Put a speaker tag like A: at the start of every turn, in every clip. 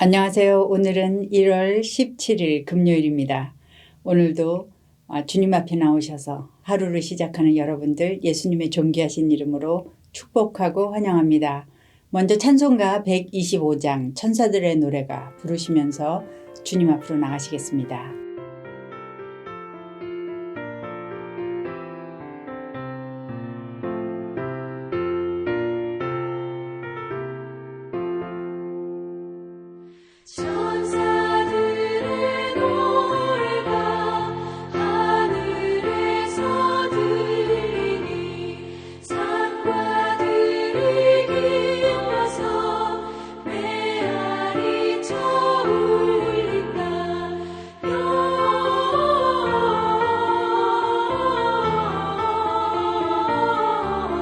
A: 안녕하세요. 오늘은 1월 17일 금요일입니다. 오늘도 주님 앞에 나오셔서 하루를 시작하는 여러분들 예수님의 존귀하신 이름으로 축복하고 환영합니다. 먼저 찬송가 125장 천사들의 노래가 부르시면서 주님 앞으로 나가시겠습니다.
B: 천사들의 노래가 하늘에서 들리니 산과 들이 기뻐서 메아리 쳐울린다.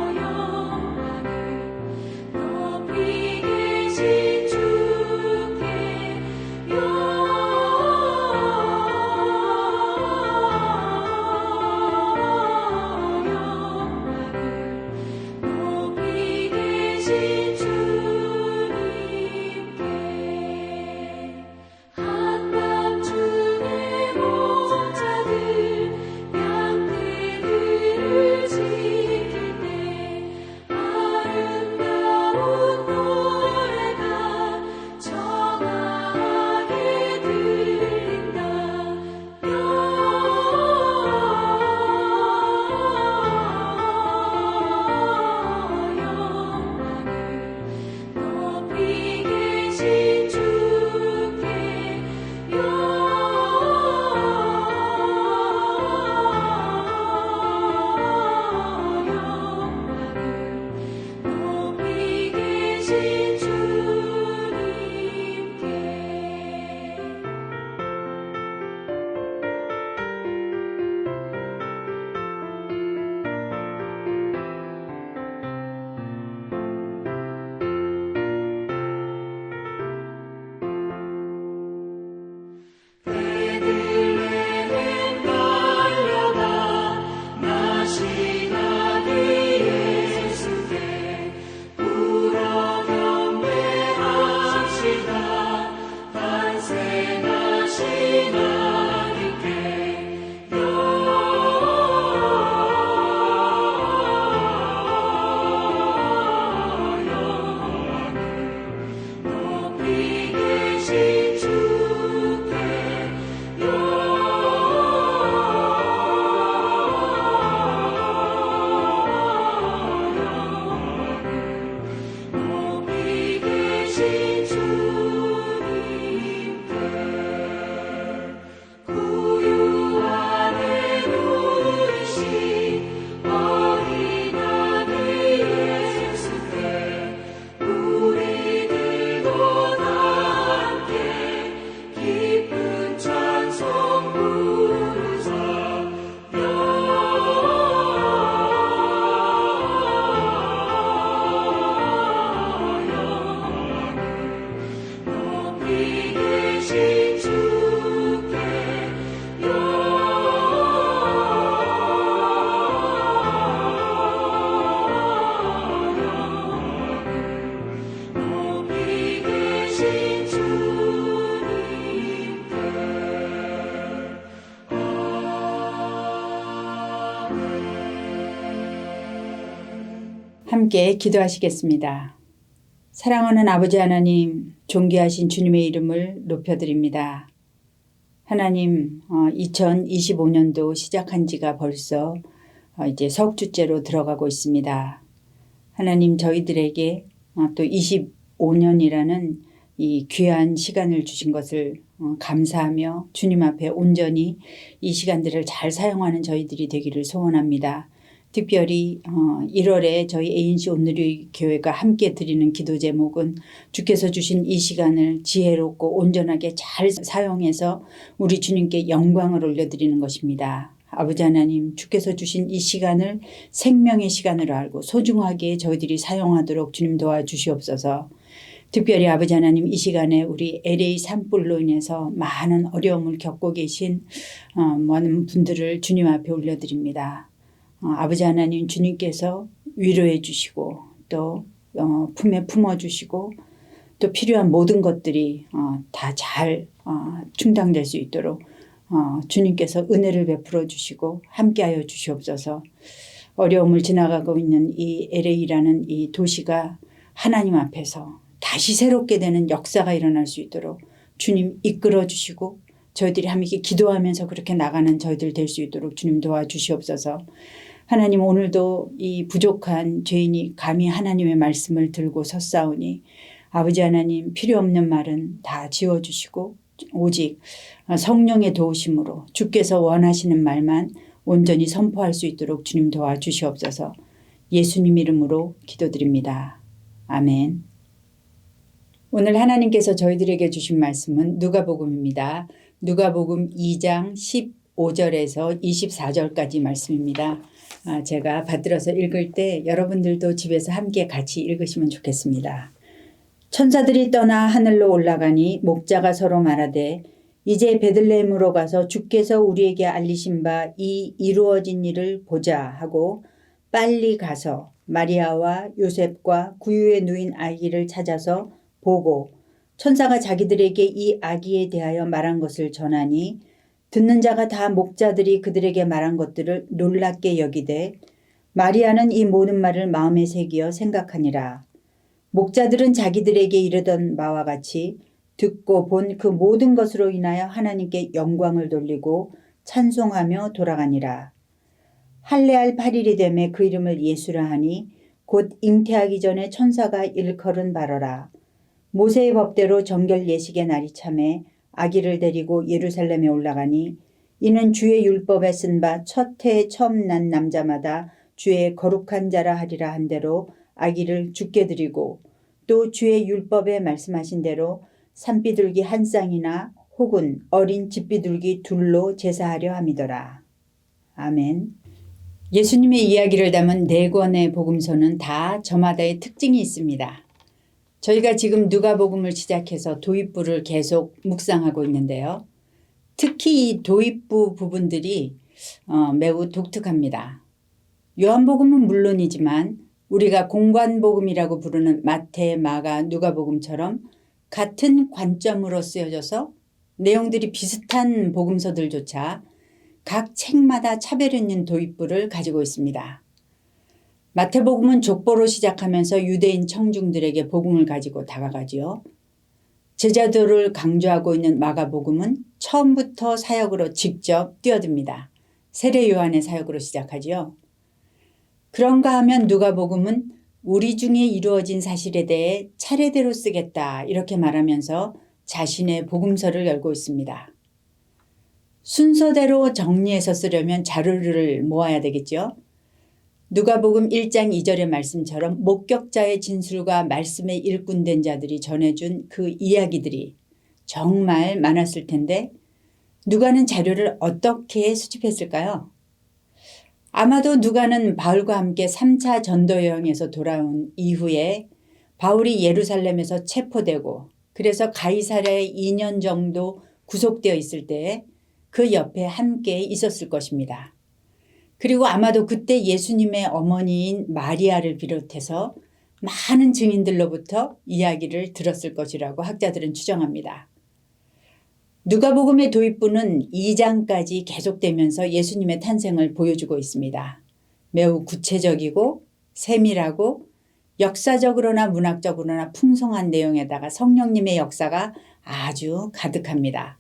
B: 영광을 높이 계신 한밤중에 목자들 양떼들을 지킬 때 아름다운 노래가 청하게 들린다. 영광을 높이 계신 주께 영광을 높이 계신 주님께. 베들레헴 달려가 나시나기 예수께 울어 경배합시다. 탄생하신 아기께 영광을 높이 계신 주께 높이 계신 주님께 구유 안에 누이신 어린 아기 예수께 우리들도 다 함께 기쁜 찬송 부르자. 높이 계신 주께 영광을 높이 계신 주님께.
A: 함께 기도하시겠습니다. 사랑하는 아버지 하나님, 존귀하신 주님의 이름을 높여드립니다. 하나님, 2025년도 시작한 지가 벌써 이제 석 주째로 들어가고 있습니다. 하나님, 저희들에게 또 25년이라는 이 귀한 시간을 주신 것을 감사하며 주님 앞에 온전히 이 시간들을 잘 사용하는 저희들이 되기를 소원합니다. 특별히 1월에 저희 ANC 온누리 교회가 함께 드리는 기도 제목은 주께서 주신 이 시간을 지혜롭고 온전하게 잘 사용해서 우리 주님께 영광을 올려드리는 것입니다. 아버지 하나님, 주께서 주신 이 시간을 생명의 시간으로 알고 소중하게 저희들이 사용하도록 주님 도와주시옵소서. 특별히 아버지 하나님, 이 시간에 우리 LA 산불로 인해서 많은 어려움을 겪고 계신 많은 분들을 주님 앞에 올려드립니다. 아버지 하나님, 주님께서 위로해 주시고 또 품에 품어주시고 또 필요한 모든 것들이 다 잘 충당될 수 있도록 주님께서 은혜를 베풀어 주시고 함께하여 주시옵소서. 어려움을 지나가고 있는 이 LA라는 이 도시가 하나님 앞에서 다시 새롭게 되는 역사가 일어날 수 있도록 주님 이끌어 주시고 저희들이 함께 기도하면서 그렇게 나가는 저희들 될 수 있도록 주님 도와주시옵소서. 하나님, 오늘도 이 부족한 죄인이 감히 하나님의 말씀을 들고 섰사오니 아버지 하나님, 필요 없는 말은 다 지워주시고 오직 성령의 도우심으로 주께서 원하시는 말만 온전히 선포할 수 있도록 주님 도와주시옵소서. 예수님 이름으로 기도드립니다. 아멘. 오늘 하나님께서 저희들에게 주신 말씀은 누가복음입니다. 누가복음 2장 15절에서 24절까지 말씀입니다. 제가 받들어서 읽을 때 여러분들도 집에서 함께 같이 읽으시면 좋겠습니다. 천사들이 떠나 하늘로 올라가니 목자가 서로 말하되 이제 베들레헴으로 가서 주께서 우리에게 알리신 바 이 이루어진 일을 보자 하고 빨리 가서 마리아와 요셉과 구유에 누인 아기를 찾아서 보고 천사가 자기들에게 이 아기에 대하여 말한 것을 전하니 듣는 자가 다 목자들이 그들에게 말한 것들을 놀랍게 여기되 마리아는 이 모든 말을 마음에 새기어 생각하니라. 목자들은 자기들에게 이르던 바와 같이 듣고 본 그 모든 것으로 인하여 하나님께 영광을 돌리고 찬송하며 돌아가니라. 할례할 8일이 되매 그 이름을 예수라 하니 곧 잉태하기 전에 천사가 일컬은 바로라. 모세의 법대로 정결 예식의 날이 참에 아기를 데리고 예루살렘에 올라가니 이는 주의 율법에 쓴 바 첫 해에 처음 난 남자마다 주의 거룩한 자라 하리라 한 대로 아기를 주께 드리고 또 주의 율법에 말씀하신 대로 산비둘기 한 쌍이나 혹은 어린 집비둘기 둘로 제사하려 함이더라. 아멘. 예수님의 이야기를 담은 4권의 복음서는 다 저마다의 특징이 있습니다. 저희가 지금 누가복음을 시작해서 도입부를 계속 묵상하고 있는데요. 특히 이 도입부 부분들이 매우 독특합니다. 요한복음은 물론이지만 우리가 공관복음이라고 부르는 마태, 마가, 누가복음처럼 같은 관점으로 쓰여져서 내용들이 비슷한 복음서들조차 각 책마다 차별 있는 도입부를 가지고 있습니다. 마태복음은 족보로 시작하면서 유대인 청중들에게 복음을 가지고 다가가지요. 제자도를 강조하고 있는 마가복음은 처음부터 사역으로 직접 뛰어듭니다. 세례 요한의 사역으로 시작하지요. 그런가 하면 누가복음은 우리 중에 이루어진 사실에 대해 차례대로 쓰겠다 이렇게 말하면서 자신의 복음서를 열고 있습니다. 순서대로 정리해서 쓰려면 자료를 모아야 되겠죠. 누가복음 1장 2절의 말씀처럼 목격자의 진술과 말씀에 일꾼된 자들이 전해준 그 이야기들이 정말 많았을 텐데 누가는 자료를 어떻게 수집했을까요? 아마도 누가는 바울과 함께 3차 전도 여행에서 돌아온 이후에 바울이 예루살렘에서 체포되고 그래서 가이사랴에 2년 정도 구속되어 있을 때 그 옆에 함께 있었을 것입니다. 그리고 아마도 그때 예수님의 어머니인 마리아를 비롯해서 많은 증인들로부터 이야기를 들었을 것이라고 학자들은 추정합니다. 누가복음의 도입부는 2장까지 계속되면서 예수님의 탄생을 보여주고 있습니다. 매우 구체적이고 세밀하고 역사적으로나 문학적으로나 풍성한 내용에다가 성령님의 역사가 아주 가득합니다.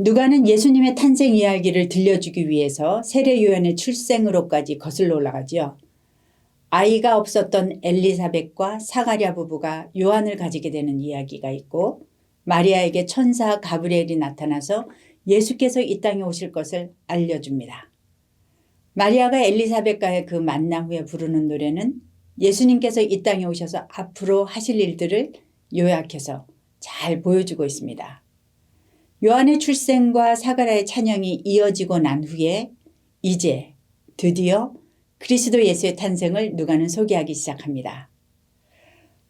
A: 누가는 예수님의 탄생 이야기를 들려주기 위해서 세례 요한의 출생으로까지 거슬러 올라가죠. 아이가 없었던 엘리사벳과 사가랴 부부가 요한을 가지게 되는 이야기가 있고 마리아에게 천사 가브리엘이 나타나서 예수께서 이 땅에 오실 것을 알려줍니다. 마리아가 엘리사벳과의 그 만남 후에 부르는 노래는 예수님께서 이 땅에 오셔서 앞으로 하실 일들을 요약해서 잘 보여주고 있습니다. 요한의 출생과 사가랴의 찬양이 이어지고 난 후에 이제 드디어 그리스도 예수의 탄생을 누가는 소개하기 시작합니다.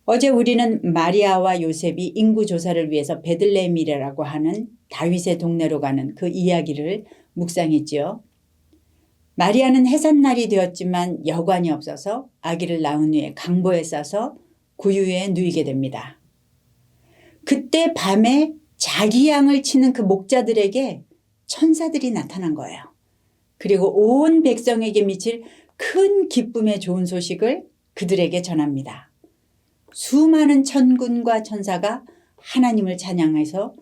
A: 어제 우리는 마리아와 요셉이 인구조사를 위해서 베들레헴이라고 하는 다윗의 동네로 가는 그 이야기를 묵상했지요. 마리아는 해산날이 되었지만 여관이 없어서 아기를 낳은 후에 강보에 싸서 구유에 누이게 됩니다. 그때 밤에 자기 양을 치는 그 목자들에게 천사들이 나타난 거예요. 그리고 온 백성에게 미칠 큰 기쁨의 좋은 소식을 그들에게 전합니다. 수많은 천군과 천사가 하나님을 찬양해서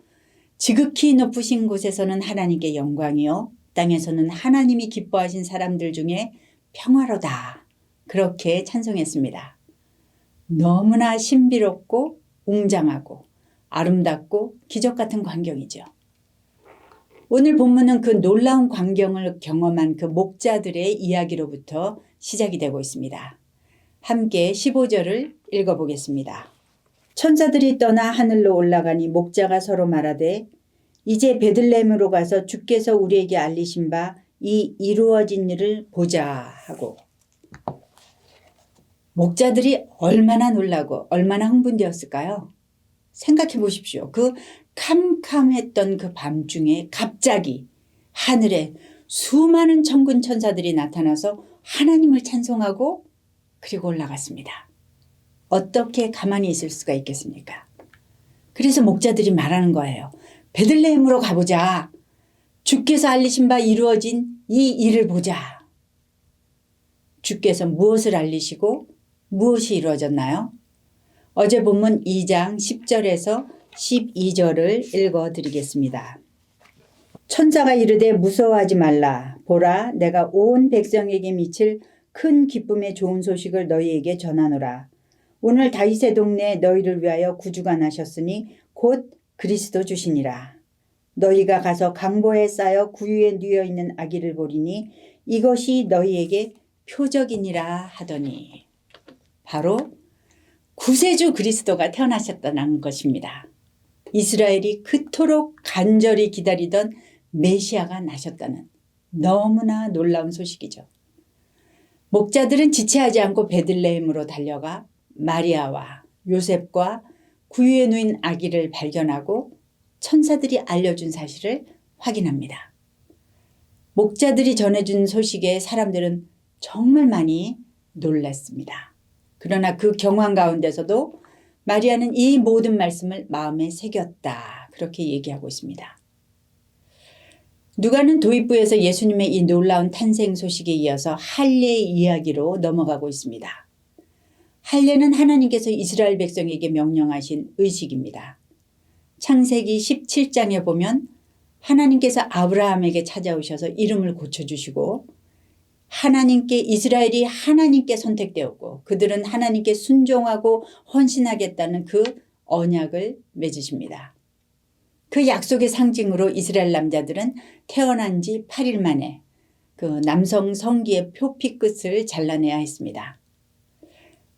A: 지극히 높으신 곳에서는 하나님께 영광이요 땅에서는 하나님이 기뻐하신 사람들 중에 평화로다. 그렇게 찬송했습니다. 너무나 신비롭고 웅장하고 아름답고 기적 같은 광경이죠. 오늘 본문은 그 놀라운 광경을 경험한 그 목자들의 이야기로부터 시작이 되고 있습니다. 함께 15절을 읽어보겠습니다. 천사들이 떠나 하늘로 올라가니 목자가 서로 말하되 이제 베들레헴으로 가서 주께서 우리에게 알리신 바 이 이루어진 일을 보자 하고, 목자들이 얼마나 놀라고 얼마나 흥분되었을까요? 생각해 보십시오. 그 캄캄했던 그 밤중에 갑자기 하늘에 수많은 천군 천사들이 나타나서 하나님을 찬송하고 그리고 올라갔습니다. 어떻게 가만히 있을 수가 있겠습니까? 그래서 목자들이 말하는 거예요. 베들레헴으로 가보자. 주께서 알리신 바 이루어진 이 일을 보자. 주께서 무엇을 알리시고 무엇이 이루어졌나요? 어제 본문 2장 10절에서 12절을 읽어드리겠습니다. 천사가 이르되 무서워하지 말라. 보라, 내가 온 백성에게 미칠 큰 기쁨의 좋은 소식을 너희에게 전하노라. 오늘 다윗의 동네에 너희를 위하여 구주가 나셨으니 곧 그리스도 주시니라. 너희가 가서 강보에 쌓여 구유에 누워 있는 아기를 보리니 이것이 너희에게 표적이니라 하더니, 바로 구세주 그리스도가 태어나셨다는 것입니다. 이스라엘이 그토록 간절히 기다리던 메시아가 나셨다는 너무나 놀라운 소식이죠. 목자들은 지체하지 않고 베들레헴으로 달려가 마리아와 요셉과 구유에 누인 아기를 발견하고 천사들이 알려준 사실을 확인합니다. 목자들이 전해준 소식에 사람들은 정말 많이 놀랐습니다. 그러나 그 경황 가운데서도 마리아는 이 모든 말씀을 마음에 새겼다. 그렇게 얘기하고 있습니다. 누가는 도입부에서 예수님의 이 놀라운 탄생 소식에 이어서 할례의 이야기로 넘어가고 있습니다. 할례는 하나님께서 이스라엘 백성에게 명령하신 의식입니다. 창세기 17장에 보면 하나님께서 아브라함에게 찾아오셔서 이름을 고쳐주시고, 하나님께 이스라엘이 하나님께 선택되었고 그들은 하나님께 순종하고 헌신하겠다는 그 언약을 맺으십니다. 그 약속의 상징으로 이스라엘 남자들은 태어난 지 8일 만에 그 남성 성기의 표피 끝을 잘라내야 했습니다.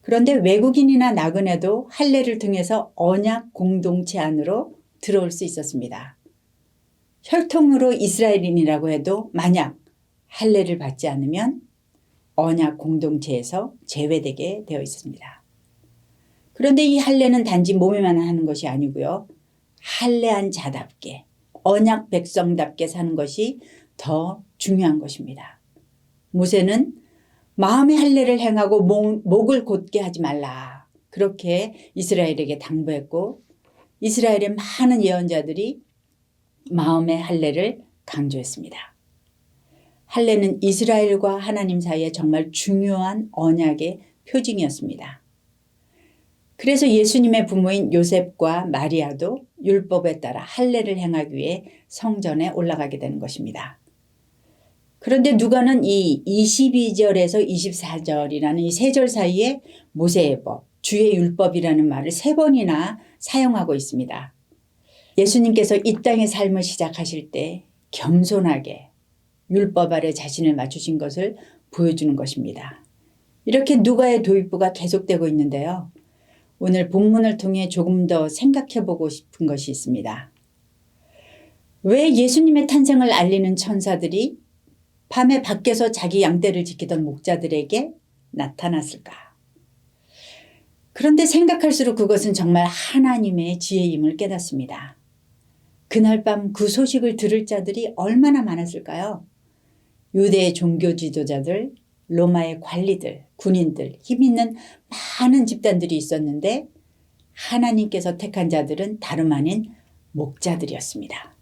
A: 그런데 외국인이나 나그네도 할례를 통해서 언약 공동체 안으로 들어올 수 있었습니다. 혈통으로 이스라엘인이라고 해도 만약 할례를 받지 않으면 언약 공동체에서 제외되게 되어 있습니다. 그런데 이 할례는 단지 몸에만 하는 것이 아니고요. 할례한 자답게, 언약 백성답게 사는 것이 더 중요한 것입니다. 모세는 마음의 할례를 행하고 목을 곧게 하지 말라. 그렇게 이스라엘에게 당부했고, 이스라엘의 많은 예언자들이 마음의 할례를 강조했습니다. 할례는 이스라엘과 하나님 사이에 정말 중요한 언약의 표징이었습니다. 그래서 예수님의 부모인 요셉과 마리아도 율법에 따라 할례를 행하기 위해 성전에 올라가게 되는 것입니다. 그런데 누가는 이 22절에서 24절이라는 이 세 절 사이에 모세의 법, 주의 율법이라는 말을 3번이나 사용하고 있습니다. 예수님께서 이 땅의 삶을 시작하실 때 겸손하게 율법 아래 자신을 맞추신 것을 보여주는 것입니다. 이렇게 누가의 도입부가 계속되고 있는데요. 오늘 본문을 통해 조금 더 생각해보고 싶은 것이 있습니다. 왜 예수님의 탄생을 알리는 천사들이 밤에 밖에서 자기 양떼를 지키던 목자들에게 나타났을까? 그런데 생각할수록 그것은 정말 하나님의 지혜임을 깨닫습니다. 그날 밤 그 소식을 들을 자들이 얼마나 많았을까요? 유대의 종교 지도자들, 로마의 관리들, 군인들, 힘 있는 많은 집단들이 있었는데 하나님께서 택한 자들은 다름 아닌 목자들이었습니다.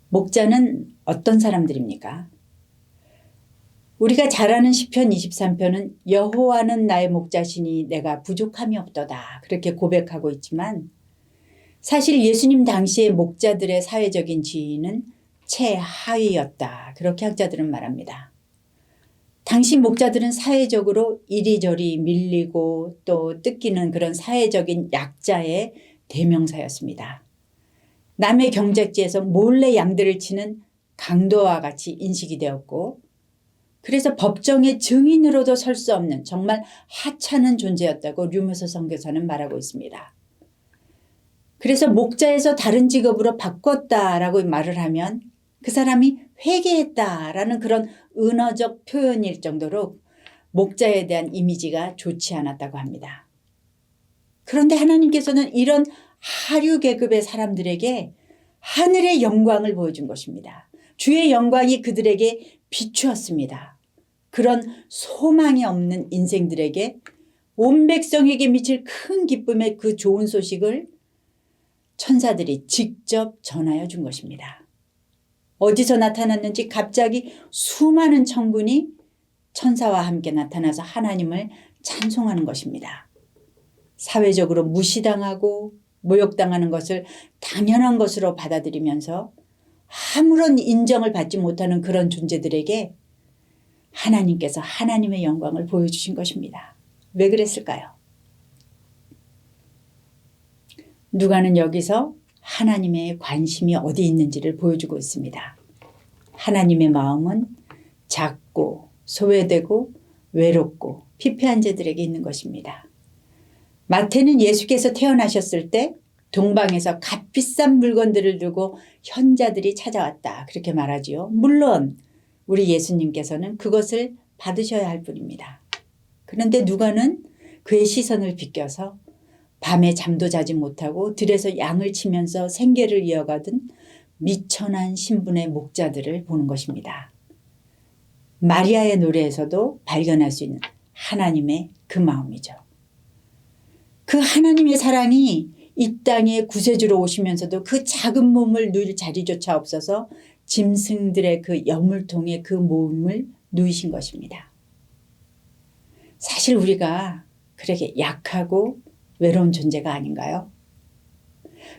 A: 목자는 어떤 사람들입니까? 우리가 잘 아는 시편 23편은 여호와는 나의 목자시니 내가 부족함이 없도다 그렇게 고백하고 있지만 사실 예수님 당시의 목자들의 사회적인 지위는 최하위였다 그렇게 학자들은 말합니다. 당시 목자들은 사회적으로 이리저리 밀리고 또 뜯기는 그런 사회적인 약자의 대명사였습니다. 남의 경작지에서 몰래 양들을 치는 강도와 같이 인식이 되었고 그래서 법정의 증인으로도 설 수 없는 정말 하찮은 존재였다고 류머서 선교사는 말하고 있습니다. 그래서 목자에서 다른 직업으로 바꿨다라고 말을 하면 그 사람이 회개했다라는 그런 은어적 표현일 정도로 목자에 대한 이미지가 좋지 않았다고 합니다. 그런데 하나님께서는 이런 하류 계급의 사람들에게 하늘의 영광을 보여준 것입니다. 주의 영광이 그들에게 비추었습니다. 그런 소망이 없는 인생들에게 온 백성에게 미칠 큰 기쁨의 그 좋은 소식을 천사들이 직접 전하여 준 것입니다. 어디서 나타났는지 갑자기 수많은 천군이 천사와 함께 나타나서 하나님을 찬송하는 것입니다. 사회적으로 무시당하고 모욕당하는 것을 당연한 것으로 받아들이면서 아무런 인정을 받지 못하는 그런 존재들에게 하나님께서 하나님의 영광을 보여주신 것입니다. 왜 그랬을까요? 누가는 여기서 하나님의 관심이 어디 있는지를 보여주고 있습니다. 하나님의 마음은 작고 소외되고 외롭고 피폐한 자들에게 있는 것입니다. 마태는 예수께서 태어나셨을 때 동방에서 값비싼 물건들을 두고 현자들이 찾아왔다 그렇게 말하지요. 물론 우리 예수님께서는 그것을 받으셔야 할 뿐입니다. 그런데 누가는 그의 시선을 비껴서 밤에 잠도 자지 못하고 들에서 양을 치면서 생계를 이어가던 미천한 신분의 목자들을 보는 것입니다. 마리아의 노래에서도 발견할 수 있는 하나님의 그 마음이죠. 그 하나님의 사랑이 이 땅에 구세주로 오시면서도 그 작은 몸을 누일 자리조차 없어서 짐승들의 그 여물통에 그 몸을 누이신 것입니다. 사실 우리가 그렇게 약하고 외로운 존재가 아닌가요?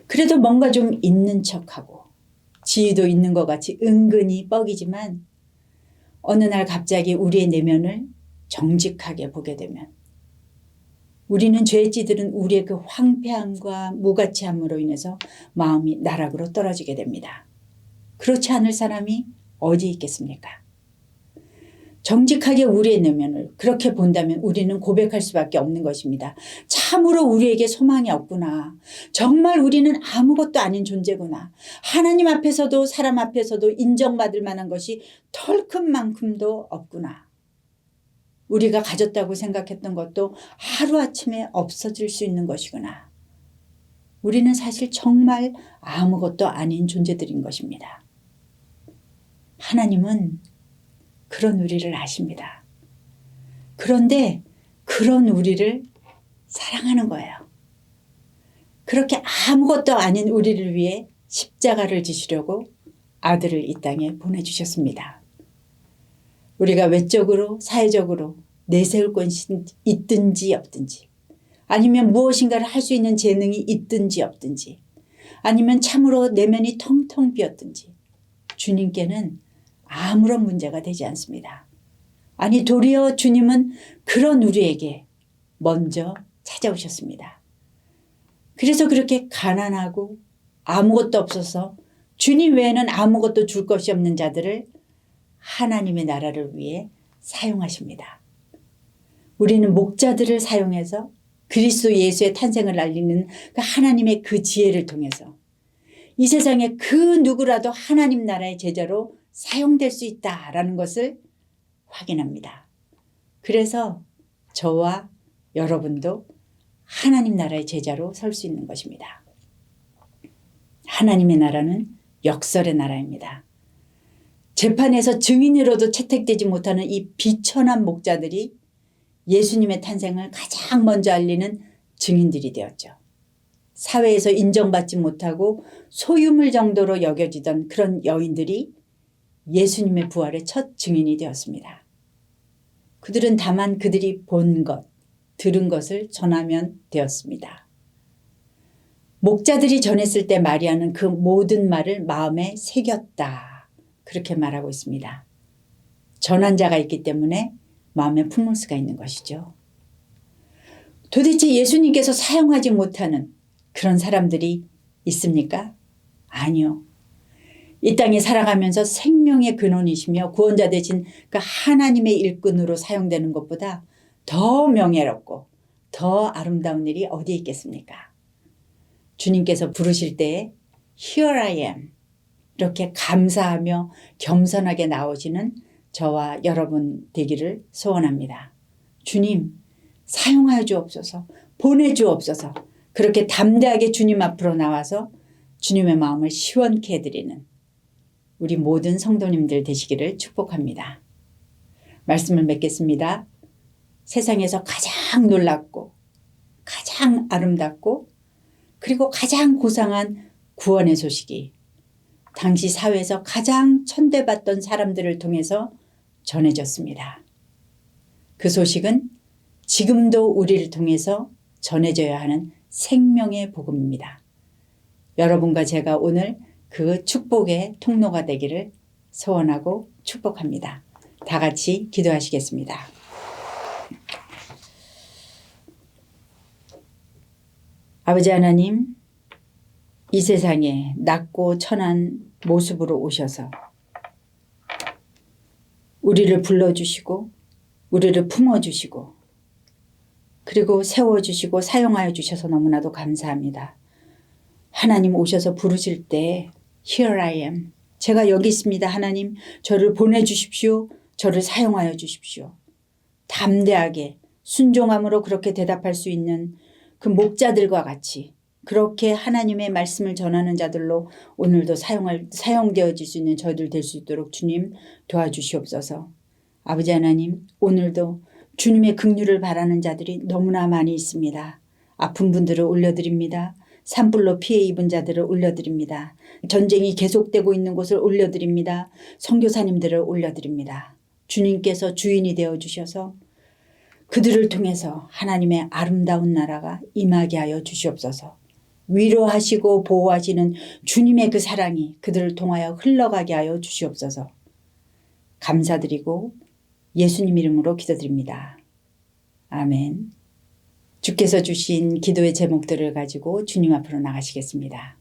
A: 그래도 뭔가 좀 있는 척하고 지위도 있는 것 같이 은근히 뻐기지만 어느 날 갑자기 우리의 내면을 정직하게 보게 되면 우리는 죄에 찌들은 우리의 그 황폐함과 무가치함으로 인해서 마음이 나락으로 떨어지게 됩니다. 그렇지 않을 사람이 어디 있겠습니까? 정직하게 우리의 내면을 그렇게 본다면 우리는 고백할 수밖에 없는 것입니다. 참으로 우리에게 소망이 없구나. 정말 우리는 아무것도 아닌 존재구나. 하나님 앞에서도 사람 앞에서도 인정받을 만한 것이 털끝만큼도 없구나. 우리가 가졌다고 생각했던 것도 하루아침에 없어질 수 있는 것이구나. 우리는 사실 정말 아무것도 아닌 존재들인 것입니다. 하나님은 그런 우리를 아십니다. 그런데 그런 우리를 사랑하는 거예요. 그렇게 아무것도 아닌 우리를 위해 십자가를 지시려고 아들을 이 땅에 보내주셨습니다. 우리가 외적으로 사회적으로 내세울 것이 있든지 없든지 아니면 무엇인가를 할 수 있는 재능이 있든지 없든지 아니면 참으로 내면이 텅텅 비었든지 주님께는 아무런 문제가 되지 않습니다. 아니 도리어 주님은 그런 우리에게 먼저 찾아오셨습니다. 그래서 그렇게 가난하고 아무것도 없어서 주님 외에는 아무것도 줄 것이 없는 자들을 하나님의 나라를 위해 사용하십니다. 우리는 목자들을 사용해서 그리스도 예수의 탄생을 알리는 그 하나님의 그 지혜를 통해서 이 세상에 그 누구라도 하나님 나라의 제자로 사용될 수 있다라는 것을 확인합니다. 그래서 저와 여러분도 하나님 나라의 제자로 설 수 있는 것입니다. 하나님의 나라는 역설의 나라입니다. 재판에서 증인으로도 채택되지 못하는 이 비천한 목자들이 예수님의 탄생을 가장 먼저 알리는 증인들이 되었죠. 사회에서 인정받지 못하고 소유물 정도로 여겨지던 그런 여인들이 예수님의 부활의 첫 증인이 되었습니다. 그들은 다만 그들이 본 것, 들은 것을 전하면 되었습니다. 목자들이 전했을 때 마리아는 그 모든 말을 마음에 새겼다. 그렇게 말하고 있습니다. 전한 자가 있기 때문에 마음에 품을 수가 있는 것이죠. 도대체 예수님께서 사용하지 못하는 그런 사람들이 있습니까? 아니요. 이 땅에 살아가면서 생명의 근원이시며 구원자 되신 그 하나님의 일꾼으로 사용되는 것보다 더 명예롭고 더 아름다운 일이 어디에 있겠습니까? 주님께서 부르실 때에 Here I am 이렇게 감사하며 겸손하게 나오시는 저와 여러분 되기를 소원합니다. 주님 사용하여 주옵소서, 보내주옵소서. 그렇게 담대하게 주님 앞으로 나와서 주님의 마음을 시원케 해드리는 우리 모든 성도님들 되시기를 축복합니다. 말씀을 맺겠습니다. 세상에서 가장 놀랍고 가장 아름답고 그리고 가장 고상한 구원의 소식이 당시 사회에서 가장 천대받던 사람들을 통해서 전해졌습니다. 그 소식은 지금도 우리를 통해서 전해져야 하는 생명의 복음입니다. 여러분과 제가 오늘 그 축복의 통로가 되기를 소원하고 축복합니다. 다 같이 기도하시겠습니다. 아버지 하나님, 이 세상에 낮고 천한 모습으로 오셔서 우리를 불러주시고 우리를 품어주시고 그리고 세워주시고 사용하여 주셔서 너무나도 감사합니다. 하나님 오셔서 부르실 때 Here I am. 제가 여기 있습니다. 하나님 저를 보내주십시오. 저를 사용하여 주십시오. 담대하게 순종함으로 그렇게 대답할 수 있는 그 목자들과 같이 그렇게 하나님의 말씀을 전하는 자들로 오늘도 사용되어질 수 있는 저희들 될 수 있도록 주님 도와주시옵소서. 아버지 하나님 오늘도 주님의 긍휼을 바라는 자들이 너무나 많이 있습니다. 아픈 분들을 올려드립니다. 산불로 피해 입은 자들을 올려드립니다. 전쟁이 계속되고 있는 곳을 올려드립니다. 선교사님들을 올려드립니다. 주님께서 주인이 되어주셔서 그들을 통해서 하나님의 아름다운 나라가 임하게 하여 주시옵소서. 위로하시고 보호하시는 주님의 그 사랑이 그들을 통하여 흘러가게 하여 주시옵소서. 감사드리고 예수님 이름으로 기도드립니다. 아멘. 주께서 주신 기도의 제목들을 가지고 주님 앞으로 나가시겠습니다.